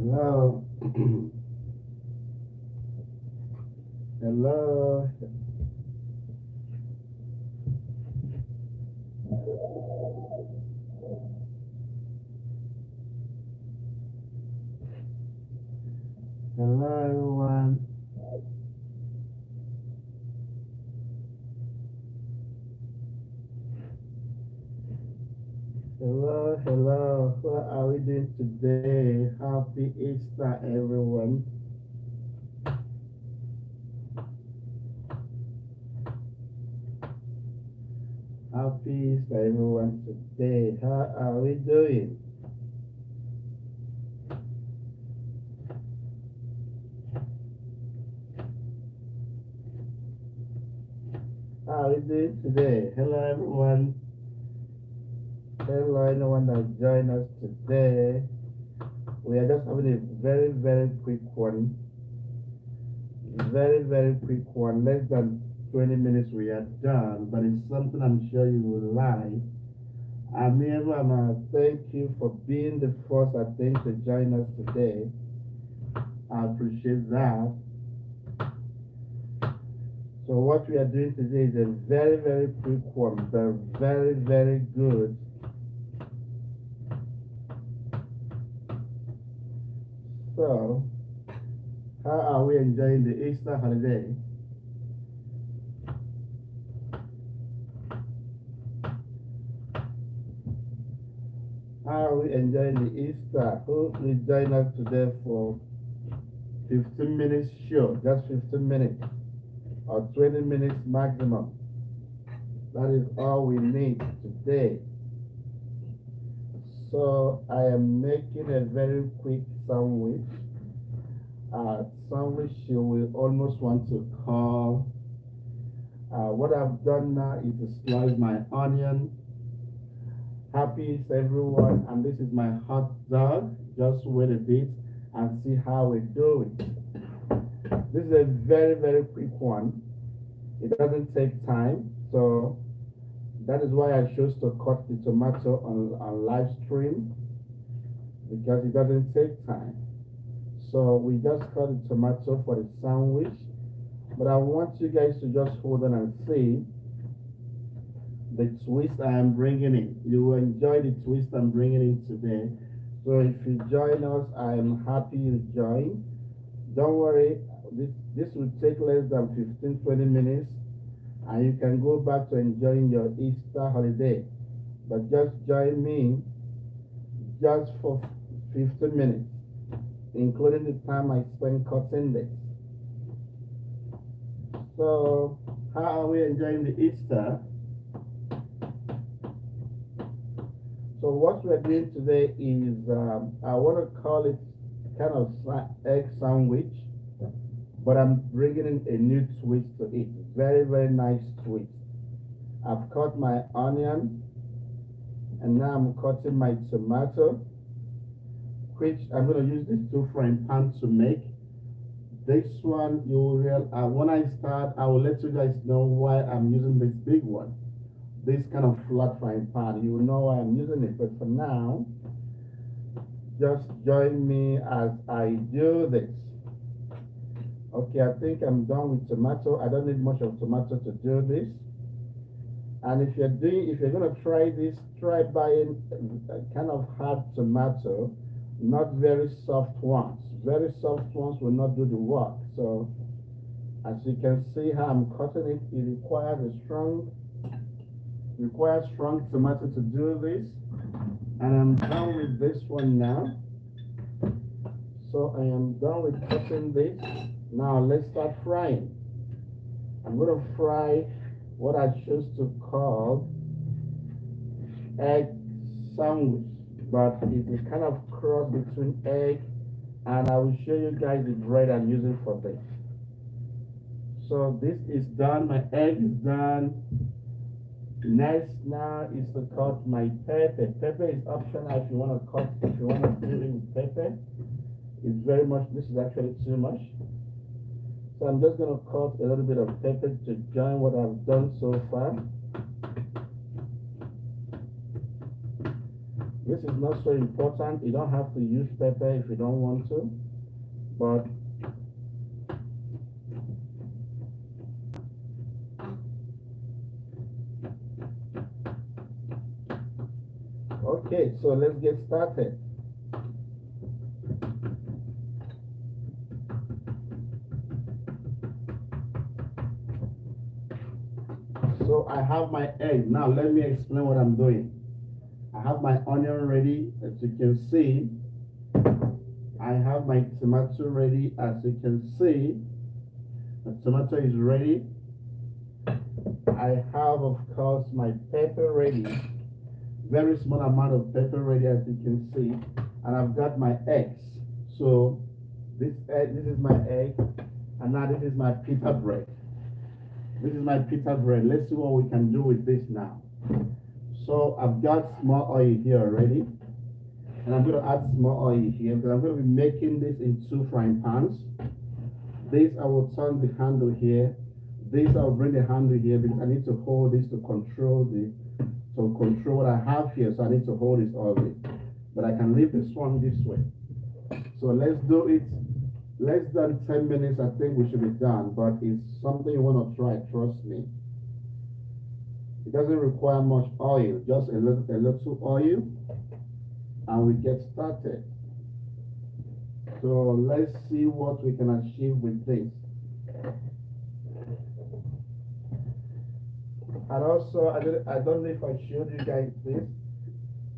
Hello. Hello. Hello, everyone. Hello, hello. What are we doing today? Happy Easter, everyone. Happy Easter, everyone. Today, how are we doing? How are we doing today? Hello, everyone. Hello, anyone that joined us today. We are just having a very, very quick one. Very, very quick one. Less than 20 minutes we are done, but it's something I'm sure you will like. Amiru, thank you for being the first, I think, to join us today. I appreciate that. So what we are doing today is a very, very quick one, but very, very good. So, how are we enjoying the Easter holiday? How are we enjoying the Easter? Who will join us today for 15 minutes? Sure, just 15 minutes or 20 minutes maximum. That is all we need today. So I am making a very quick sandwich. Sandwich you will almost want to call. What I've done now is to slice my onion. Happy is everyone, and this is my hot dog. Just wait a bit and see how we do it. This is a very, very quick one. It doesn't take time, so that is why I chose to cut the tomato on live stream because it doesn't take time. So we just cut the tomato for the sandwich, but I want you guys to just hold on and see the twist I am bringing in. You will enjoy the twist I'm bringing in today. So if you join us, I am happy you join. Don't worry, this will take less than 15-20 minutes and you can go back to enjoying your Easter holiday. But just join me just for 15 minutes, including the time I spend cutting this. So, how are we enjoying the Easter? So what we're doing today is, I want to call it kind of egg sandwich, but I'm bringing in a new twist to it. Very, very nice twist. I've cut my onion, and now I'm cutting my tomato, which I'm going to use these two frying pans to make. This one, you will when I start, I will let you guys know why I'm using this big one. This kind of flat frying pan. You will know why I'm using it. But for now, just join me as I do this. Okay, I think I'm done with tomato. I don't need much of tomato to do this. And if you're gonna try this, try buying a kind of hard tomato, not very soft ones. Very soft ones will not do the work. So, as you can see how I'm cutting it, it requires strong tomato to do this. And I'm done with this one now. So I am done with cutting this. Now let's start frying. I'm going to fry what I choose to call egg sandwich, but it's a kind of cross between egg, and I will show you guys the bread I'm using for this. So this is done. My egg is done. Next now is to cut my pepper. Pepper is optional if you want to cut, if you want to do it with pepper. It's very much, this is actually too much. So I'm just going to cut a little bit of pepper to join what I've done so far. This is not so important. You don't have to use pepper if you don't want to, but okay, so let's get started. So I have my egg. Now let me explain what I'm doing. I have my onion ready, as you can see. I have my tomato ready, as you can see. The tomato is ready. I have, of course, my pepper ready. Very small amount of pepper ready, as you can see. And I've got my eggs. So this is my egg, and now this is my pita bread. This is my pita bread. Let's see what we can do with this now. So I've got small oil here already, and I'm going to add small oil here because I'm going to be making this in 2 frying pans. This I will turn the handle here. This I'll bring the handle here because I need to hold this to control what I have here. So I need to hold this always, but I can leave this one this way. So let's do it. Less than 10 minutes, I think we should be done, but it's something you want to try, trust me. It doesn't require much oil, just a little oil, and we get started. So let's see what we can achieve with this. And also, I don't know if I showed you guys this.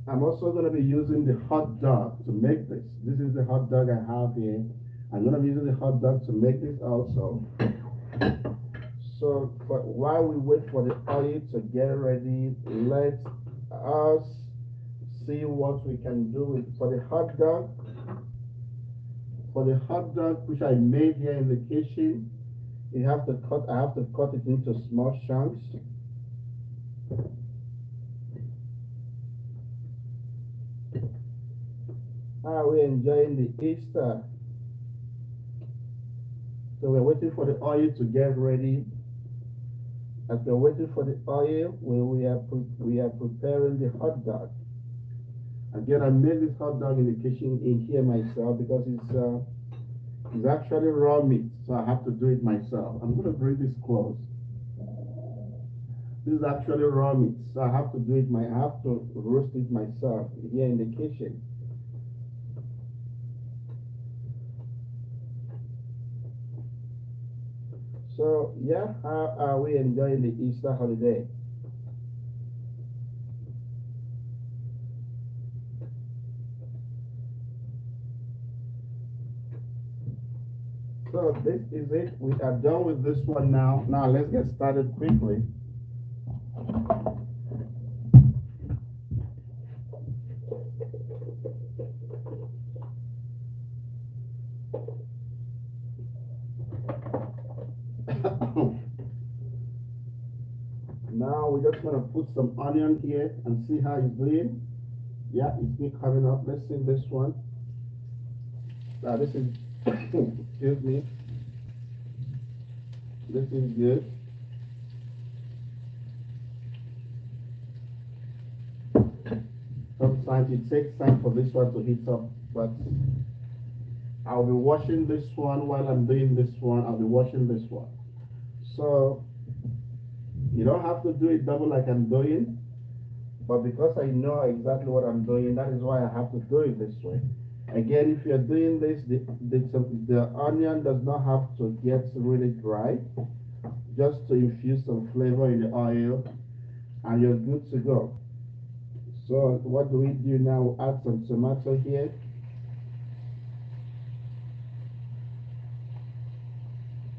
I'm also going to be using the hot dog to make this. This is the hot dog I have here. I'm going to be using the hot dog to make this also. So while we wait for the oil to get ready, let us see what we can do with for the hot dog. For the hot dog which I made here in the kitchen, I have to cut it into small chunks. We're enjoying the Easter. So we're waiting for the oil to get ready. As we're waiting for the oil, we are preparing the hot dog. Again, I made this hot dog in the kitchen in here myself because it's actually raw meat, so I have to do it myself. I'm going to bring this close. This is actually raw meat, so I have to do it. I have to roast it myself here in the kitchen. So yeah, how are we enjoying the Easter holiday? So this is it. We are done with this one now. Now let's get started quickly. Now we're just going to put some onion here and see how it's doing. Yeah, it's been coming up. Let's see this one. Now this is, excuse me. This is good. Sometimes it takes time for this one to heat up, but I'll be washing this one while I'm doing this one. I'll be washing this one. So you don't have to do it double like I'm doing, but because I know exactly what I'm doing, that is why I have to do it this way. Again, if you're doing this, the onion does not have to get really dry, just to infuse some flavor in the oil, and you're good to go. So what do we do now? We'll add some tomato here.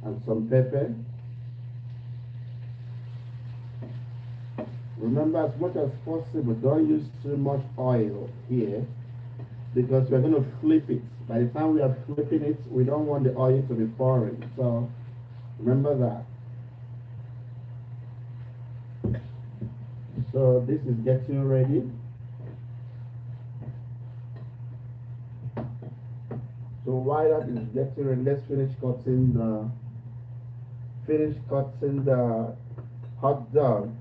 And some pepper. Remember, as much as possible, don't use too much oil here because we're going to flip it. By the time we are flipping it, we don't want the oil to be pouring. So remember that. So this is getting ready. So while that is getting ready, let's finish cutting the hot dog.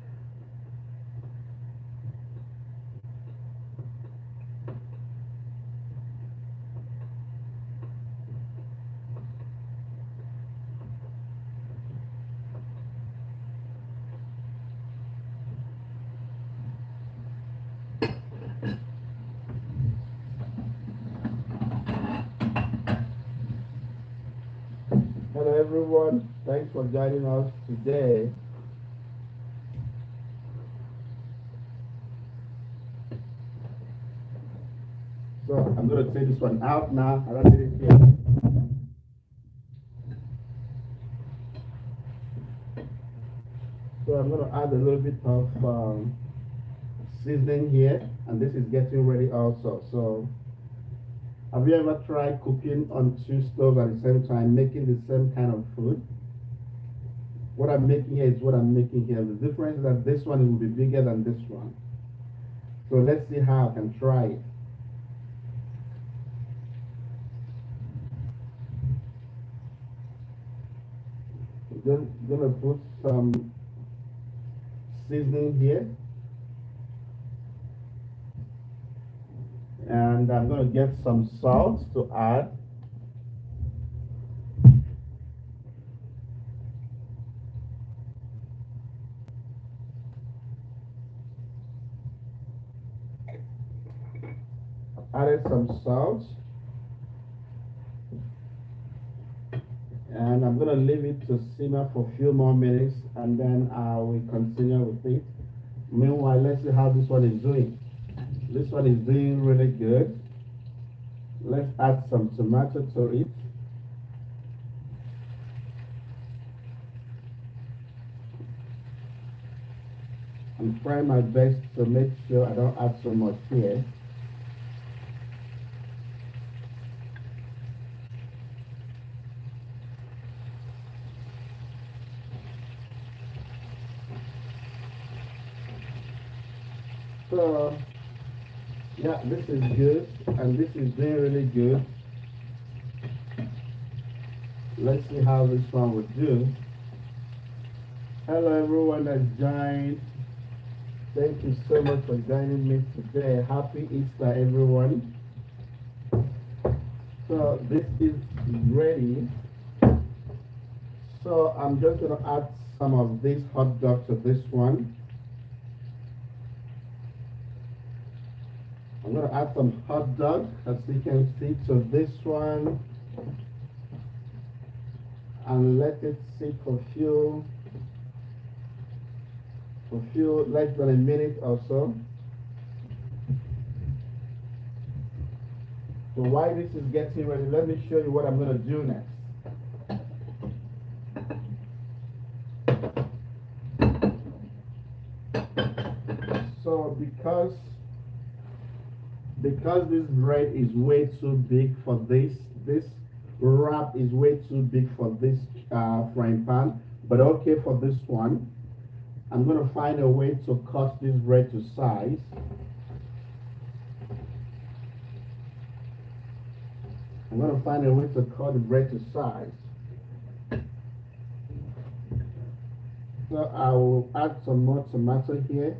Hello everyone, thanks for joining us today. So I'm going to take this one out now. I don't need it here. So I'm going to add a little bit of seasoning here, and this is getting ready also. So have you ever tried cooking on two stoves at the same time, making the same kind of food? What I'm making here is what I'm making here. The difference is that this one will be bigger than this one. So let's see how I can try it. I'm gonna put some seasoning here. And I'm going to get some salt to add. Added some salt. And I'm going to leave it to simmer for a few more minutes, and then I will continue with it. Meanwhile, let's see how this one is doing. This one is doing really good. Let's add some tomato to it. I'm trying my best to make sure I don't add so much here. So, yeah, this is good, and this is doing really good. Let's see how this one would do. Hello everyone that's joined. Thank you so much for joining me today. Happy Easter, everyone. So this is ready. So I'm just going to add some of this hot dog to this one. I'm going to add some hot dog, as you can see, to this one. And let it sit for less than a minute or so. So while this is getting ready, let me show you what I'm going to do next. So because this bread is way too big for this wrap is way too big for this frying pan, but okay for this one. I'm going to find a way to cut this bread to size. I'm going to find a way to cut the bread to size. So I will add some more tomato here.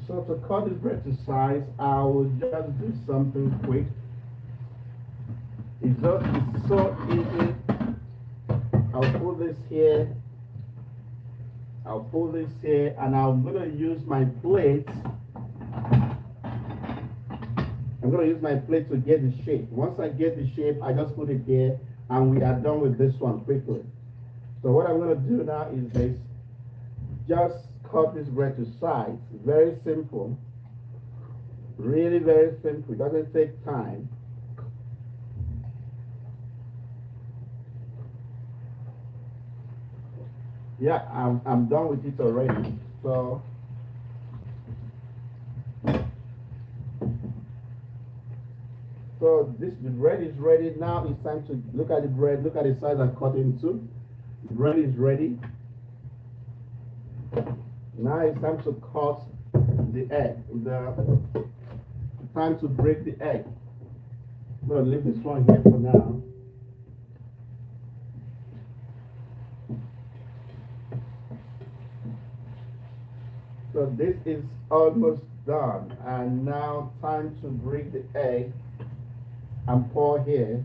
So to cut this bread to size, I will just do something quick. It's so easy. I'll put this here. I'll put this here, and I'm going to use my plate. I'm going to use my plate to get the shape. Once I get the shape, I just put it here, and we are done with this one quickly. So what I'm going to do now is this. Just cut this bread to size. Very simple. Really very simple. It doesn't take time. Yeah, I'm done with it already. So the bread is ready. Now it's time to look at the bread. Look at the size I cut into. The bread is ready. Now it's time to cut the egg. The time to break the egg. I'm going to leave this one here for now. So this is almost done, and now time to break the egg and pour here.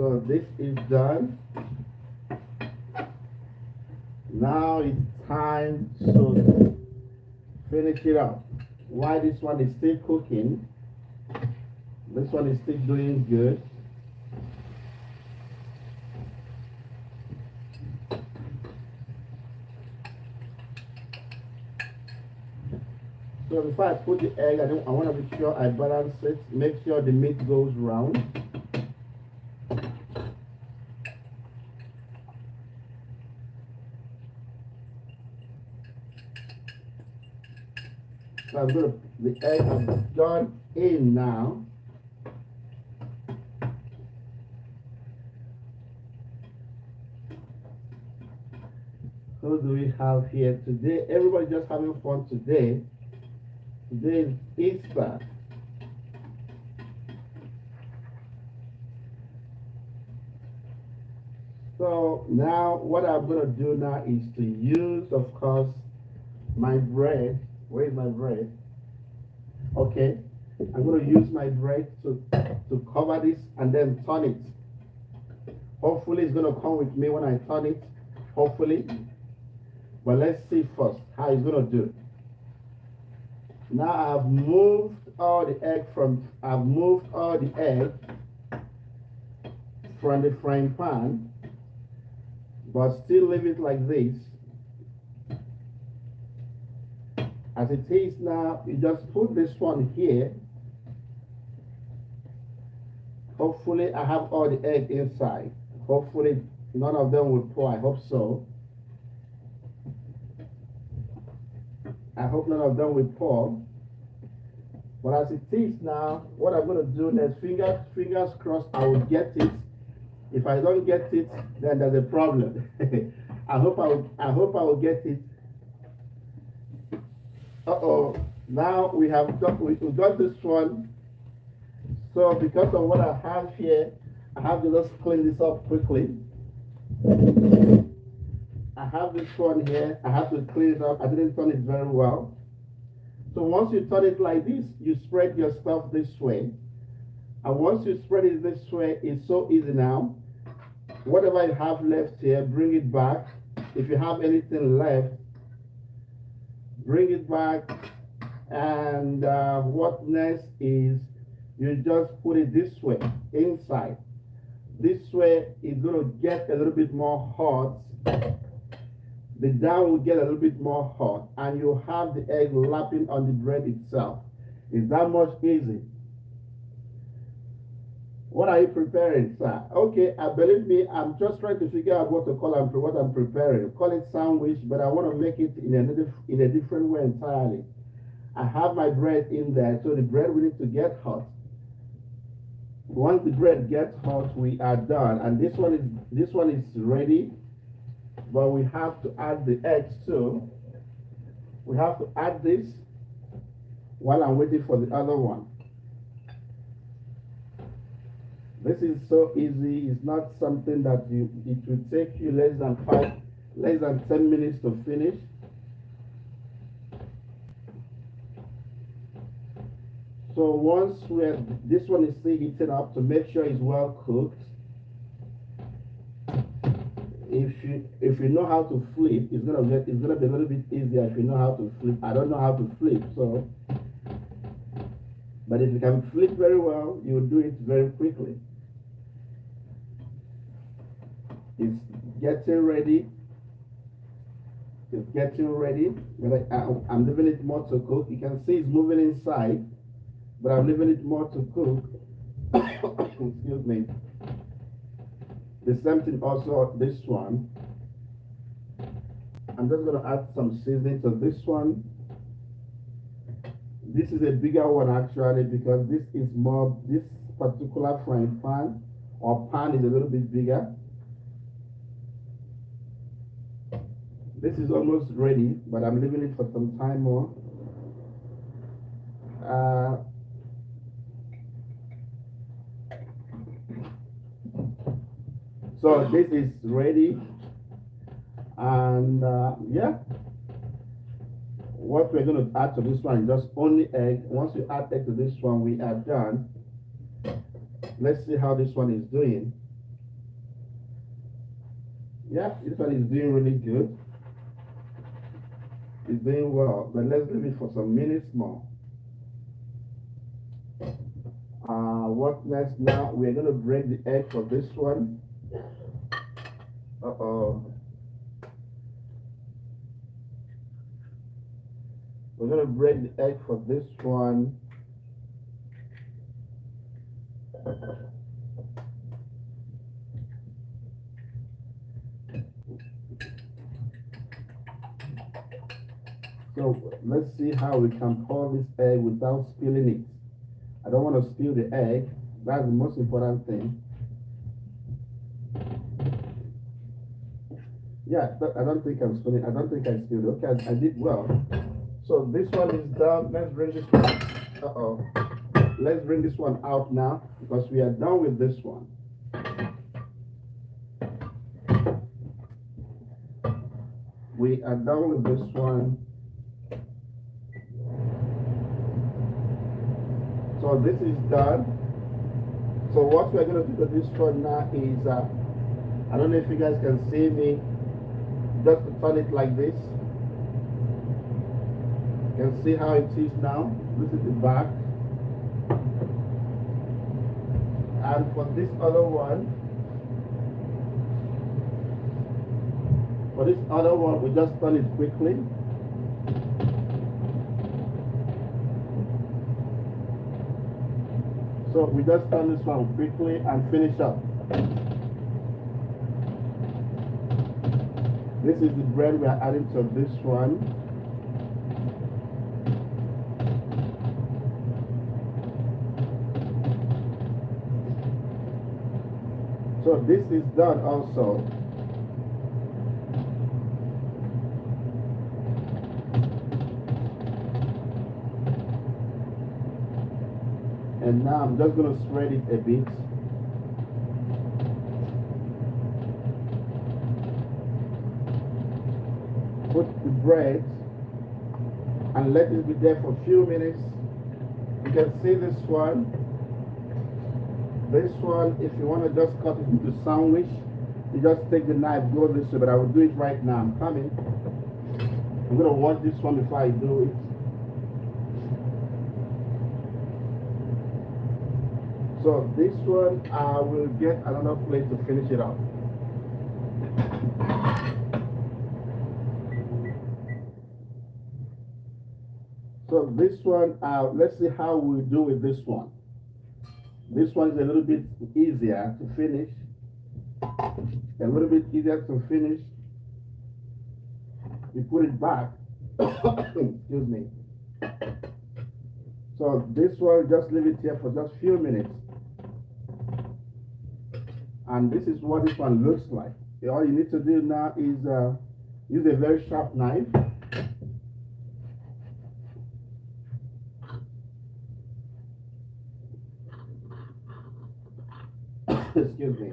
So this is done. Now it's time to finish it up. While this one is still cooking, this one is still doing good. So before I put the egg, I want to be sure I balance it. Make sure the meat goes round. So I'm going to, the egg has gone in now. Who do we have here today? Everybody just having fun today. Today is Easter. So now what I'm going to do now is to use, of course, my bread. Where is my bread? Okay. I'm going to use my bread to cover this and then turn it. Hopefully it's going to come with me when I turn it. Hopefully. But let's see first how it's going to do. Now I've moved all the egg from the frying pan, but still leave it like this. As it is now, you just put this one here. Hopefully I have all the egg inside. Hopefully none of them will pour. I hope so. I hope none of them will pour. But as it is now, what I'm going to do next, fingers crossed, I will get it. If I don't get it, then there's a problem. I hope I will get it. Uh-oh. Now we got this one. So because of what I have here, I have to just clean this up quickly. I have this one here. I have to clean it up. I didn't turn it very well. So once you turn it like this, you spread your stuff this way. And once you spread it this way, it's so easy now. Whatever you have left here, bring it back. If you have anything left, bring it back. And what next is you just put it this way, inside. This way, it's going to get a little bit more hot. The dough will get a little bit more hot, and you have the egg lapping on the bread itself. It's that much easy. What are you preparing, sir? Okay, believe me, I'm just trying to figure out what to call what I'm preparing. Call it sandwich, but I want to make it in a different way entirely. I have my bread in there, so the bread will need to get hot. Once the bread gets hot, we are done, and this one is ready. But we have to add the eggs too. We have to add this while I'm waiting for the other one. This is so easy. It's not something that it will take you less than 10 minutes to finish. So once this one is still heating up, to make sure it's well cooked. If you know how to flip, it's gonna be a little bit easier if you know how to flip. I don't know how to flip, so but if you can flip very well, you'll do it very quickly. It's getting ready. It's getting ready. But I'm leaving it more to cook. You can see it's moving inside, but I'm leaving it more to cook. Excuse me. The same thing also this one. I'm just going to add some seasoning to this one. This is a bigger one actually, because this particular frying pan or pan is a little bit bigger. This is almost ready, but I'm leaving it for some time more. So this is ready, and yeah, what we're going to add to this one is just only egg. Once you add egg to this one, we are done. Let's see how this one is doing. Yeah, this one is doing really good. It's doing well, but let's leave it for some minutes more. What next now? We're going to break the egg for this one. Uh-oh. We're going to break the egg for this one. So let's see how we can pour this egg without spilling it. I don't want to spill the egg. That's the most important thing. Yeah, I don't think I'm spilling. I don't think I spilled. Okay, I did well. So this one is done. Let's bring this one. Uh-oh. Let's bring this one out now because we are done with this one. We are done with this one. So this is done. So what we're going to do with this one now is, I don't know if you guys can see me, just to turn it like this. You can see how it is now. This is the back. And for this other one, we just turn it quickly. So we just turn this one quickly and finish up. This is the bread we are adding to this one. So this is done also. And now I'm just going to spread it a bit. Put the bread and let it be there for a few minutes. You can see this one. This one, if you want to just cut it into sandwich, you just take the knife, go this way, but I will do it right now. I'm coming. I'm going to wash this one before I do it. So this one, I will get another plate to finish it up. So this one, let's see how we do with this one. This one is a little bit easier to finish. A little bit easier to finish. We put it back. Excuse me. So this one, just leave it here for just a few minutes. And this is what this one looks like. All you need to do now is use a very sharp knife. Excuse me.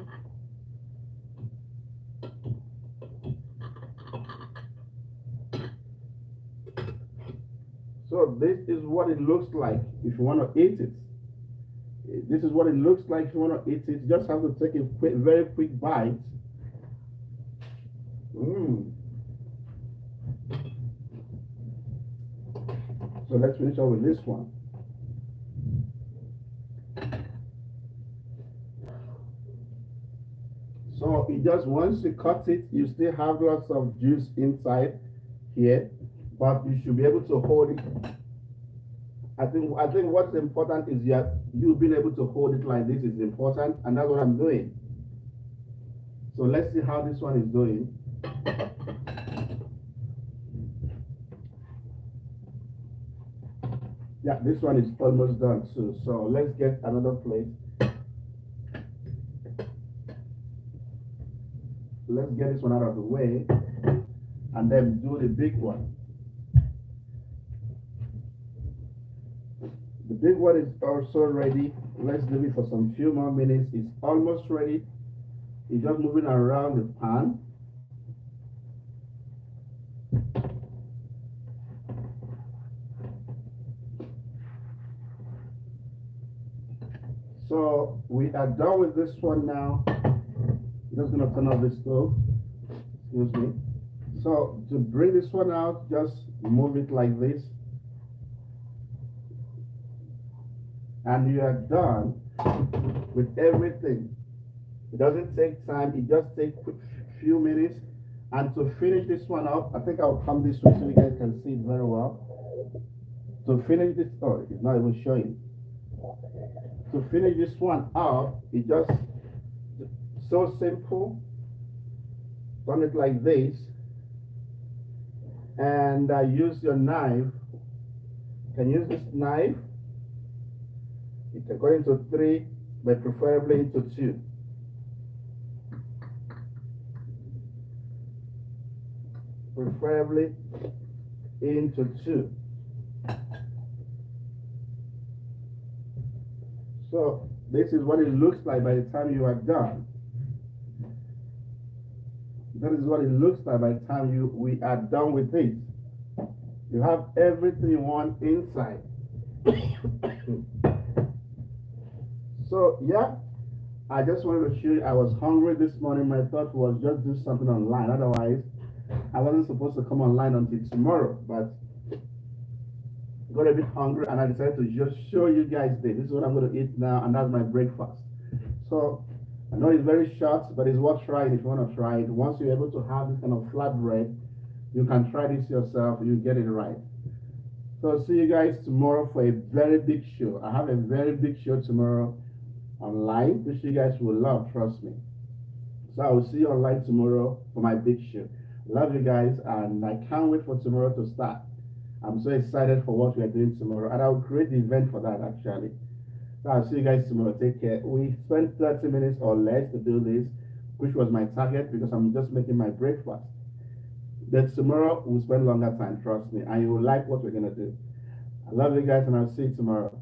So this is what it looks like if you want to eat it. This is what it looks like if you want to eat it. You just have to take a very quick bite. So let's finish up with this one. So it just, once you cut it, you still have lots of juice inside here, but you should be able to hold it. I think what's important is you being able to hold it like this is important, and that's what I'm doing. So let's see how this one is doing. Yeah, this one is almost done too. So let's get another plate. Let's get this one out of the way and then do the big one. The big one is also ready. Let's leave it for some few more minutes. It's almost ready. It's just moving around the pan. So we are done with this one now. I'm just gonna turn off the stove. Excuse me. So to bring this one out, just move it like this, and you are done with everything. It doesn't take time, it just takes few minutes. And to finish this one up, I think I'll come this way so you guys can see it very well. To finish this, oh, it's not even showing. To finish this one up, it just so simple. Turn it like this, and use your knife. You can use this knife. You can go into 3, but preferably into 2. Preferably into 2. So this is what it looks like by the time you are done. That is what it looks like by the time we are done with it. You have everything you want inside. So yeah, I just wanted to show you. I was hungry this morning. My thought was just do something online. Otherwise, I wasn't supposed to come online until tomorrow. But got a bit hungry, and I decided to just show you guys this. This is what I'm going to eat now, and that's my breakfast. So I know it's very short, but it's worth trying if you want to try it. Once you're able to have this kind of flat bread, you can try this yourself. You get it right. So see you guys tomorrow for a very big show. I have a very big show tomorrow online, which you guys will love, trust me. So I will see you online tomorrow for my big show. Love you guys, and I can't wait for tomorrow to start. I'm so excited for what we are doing tomorrow, and I'll create the event for that actually. So I'll see you guys tomorrow. Take care. We spent 30 minutes or less to do this, which was my target because I'm just making my breakfast. But tomorrow we'll spend longer time, trust me, and you will like what we're gonna do. I love you guys, and I'll see you tomorrow.